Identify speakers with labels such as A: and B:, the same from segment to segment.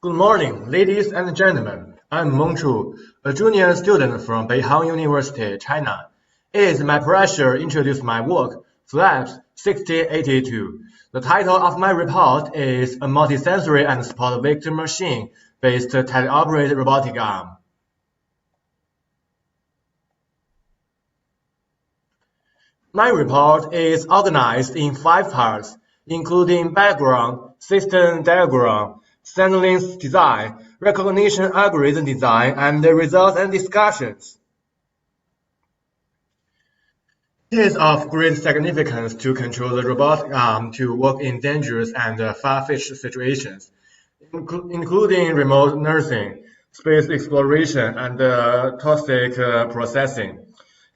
A: Good morning, ladies and gentlemen. I'm Meng, a junior student from Beihang University, China. It is my pleasure to introduce my work, Flaps 6082. The title of my report is A Multisensory and Support Vector Machine-Based Teleoperated Robotic Arm. My report is organized in 5 parts, including background, system diagram, sentence design, recognition algorithm design, and the results and discussions. It is of great significance to control the robotic arm to work in dangerous and far-fetched situations, including remote nursing, space exploration, and toxic processing.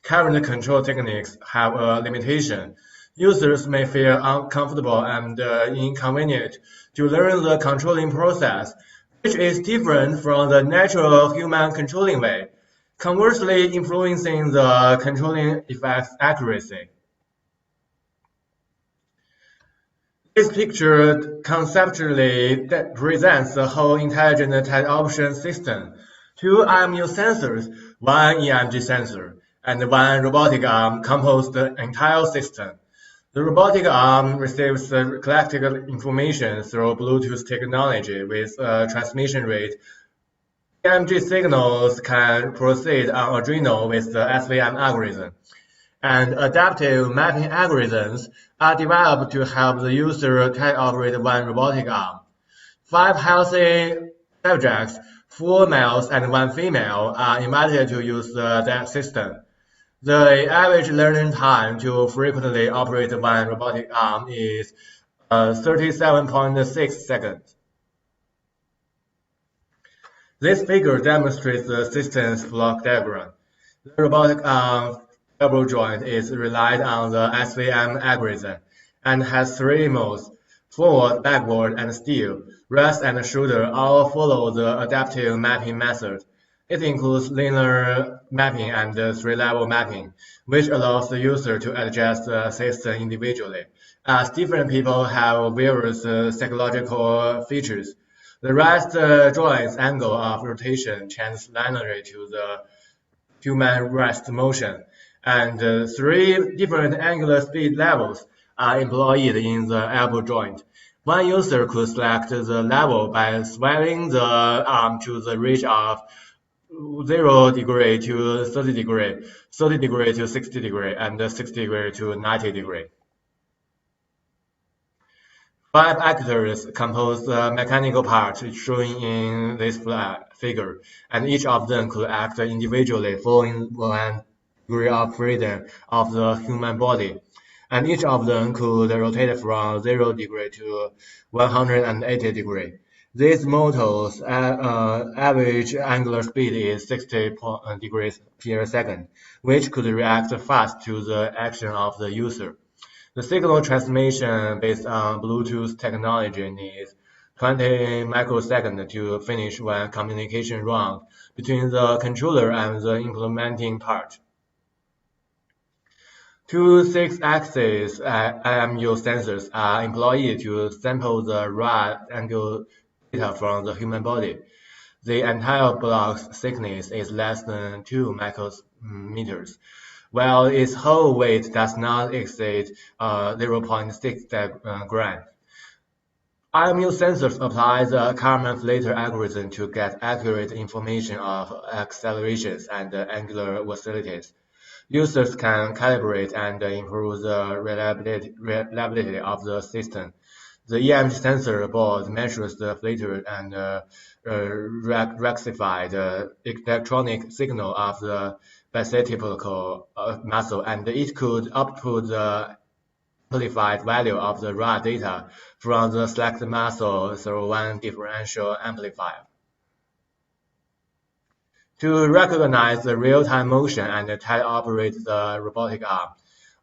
A: Current control techniques have a limitation. Users may feel uncomfortable and inconvenient to learn the controlling process, which is different from the natural human controlling way, conversely influencing the controlling effect's accuracy. This picture conceptually presents the whole intelligent teleoperation system: 2 IMU sensors, 1 EMG sensor, and 1 robotic arm compose the entire system. The robotic arm receives collected information through Bluetooth technology with a transmission rate. EMG signals can proceed on Arduino with the SVM algorithm, and adaptive mapping algorithms are developed to help the user teleoperate 1 robotic arm. 5 healthy subjects, 4 males and 1 female, are invited to use that system. The average learning time to frequently operate 1 robotic arm is 37.6 seconds. This figure demonstrates the system's block diagram. The robotic arm double joint is relied on the SVM algorithm and has 3 modes: forward, backward, and steer. Rest and shoulder all follow the adaptive mapping method. It includes linear mapping and 3-level mapping, which allows the user to adjust the system individually, as different people have various psychological features. The rest joint's angle of rotation changes linearly to the human rest motion, and 3 different angular speed levels are employed in the elbow joint. One user could select the level by swelling the arm to the range of 0 degree to 30 degree, 30 degree to 60 degree, and 60 degree to 90 degree. 5 actors compose the mechanical part shown in this figure, and each of them could act individually following 1 degree of freedom of the human body, and each of them could rotate from 0 degree to 180 degree. These motors' average angular speed is 60 degrees per second, which could react fast to the action of the user. The signal transmission based on Bluetooth technology needs 20 microseconds to finish one communication round between the controller and the implementing part. 2 6-axis IMU sensors are employed to sample the raw angle data from the human body. The entire block's thickness is less than 2 micrometers, while its whole weight does not exceed 0.6 grams. IMU sensors apply the Kalman-Flater algorithm to get accurate information of accelerations and angular velocities. Users can calibrate and improve the reliability of the system. The EMG sensor board measures the flater and rectifies the electronic signal of the bicipital muscle, and it could output the amplified value of the raw data from the selected muscle through one differential amplifier. To recognize the real-time motion and teleoperate the robotic arm,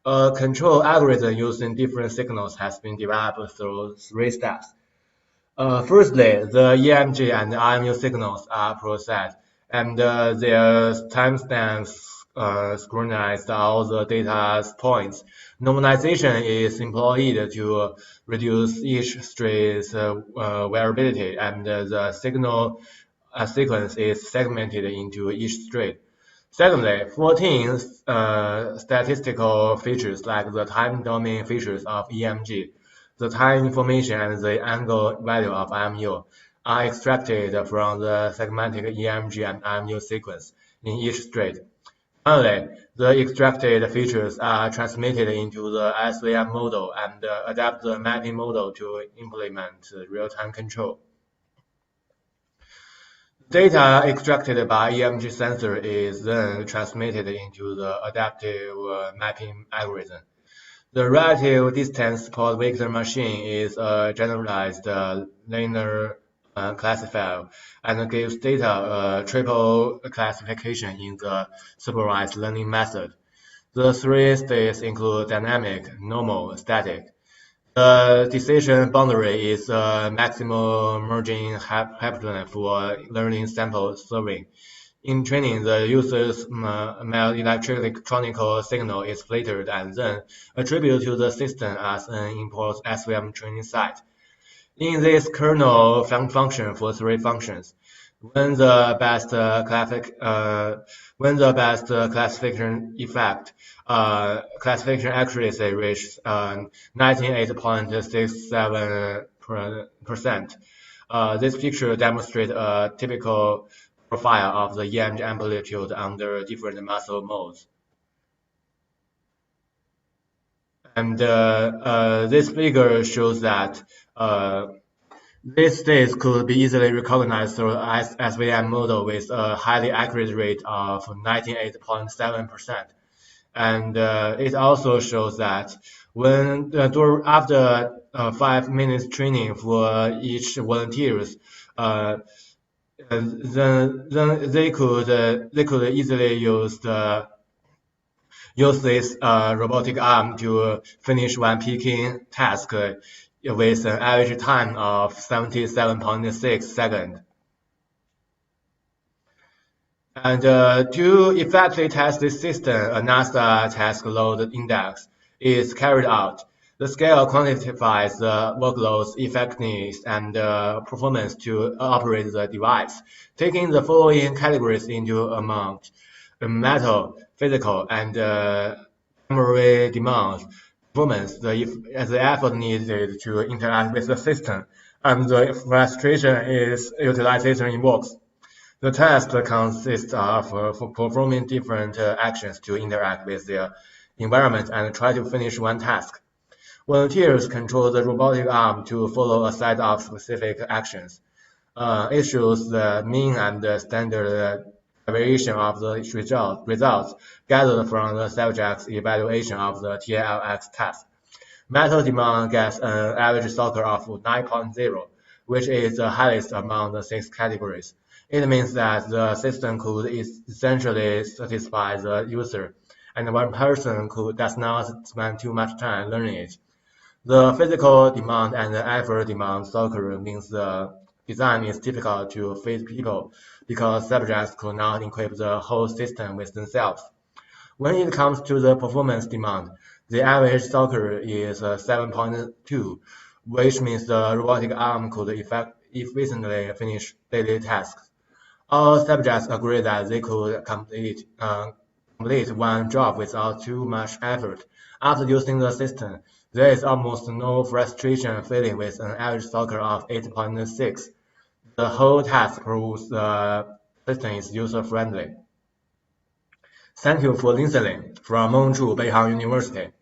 A: a control algorithm using different signals has been developed through 3 steps. Firstly, the EMG and IMU signals are processed, and their timestamps scrutinized all the data points. Normalization is employed to reduce each strain's variability, and the signal sequence is segmented into each strain. Secondly, 14 statistical features like the time domain features of EMG, the time information, and the angle value of IMU are extracted from the segmented EMG and IMU sequence in each strain. Finally, the extracted features are transmitted into the SVM model and adapt the mapping model to implement real-time control. Data extracted by EMG sensor is then transmitted into the adaptive mapping algorithm. The relative distance support vector machine is a generalized linear classifier and gives data a triple classification in the supervised learning method. The three states include dynamic, normal, static. The decision boundary is a maximum merging hyperplan for learning sample serving. In training, the user's electronic signal is filtered and then attributed to the system as an import SVM training set. In this kernel function for three functions, when the best classification classification accuracy reaches 98.67%. This picture demonstrates a typical profile of the EMG amplitude under different muscle modes. And this figure shows that these states could be easily recognized through SVM model with a highly accurate rate of 98.7%. And it also shows that when after 5 minutes training for each volunteers, then they could easily use this robotic arm to finish one picking task with an average time of 77.6 seconds. And to effectively test this system, a NASA task load index is carried out. The scale quantifies the workload's effectiveness and performance to operate the device, taking the following categories into account: metal, physical, and memory demands, performance, the effort needed to interact with the system, and the frustration its utilization invokes. The test consists of performing different actions to interact with the environment and try to finish one task. Volunteers control the robotic arm to follow a set of specific actions. It shows the mean and the standard deviation of the results gathered from the subject's evaluation of the TLX test. Metal demand gets an average score of 9.0, which is the highest among the 6 categories. It means that the system could essentially satisfy the user, and one person does not spend too much time learning it. The physical demand and the effort demand score means the design is difficult to fit people because subjects could not equip the whole system with themselves. When it comes to the performance demand, the average score is 7.2, which means the robotic arm could efficiently finish daily tasks. All subjects agree that they could complete one job without too much effort. After using the system, there is almost no frustration feeling with an average score of 8.6. The whole task proves the system is user-friendly. Thank you for listening. From Meng, Beihang University.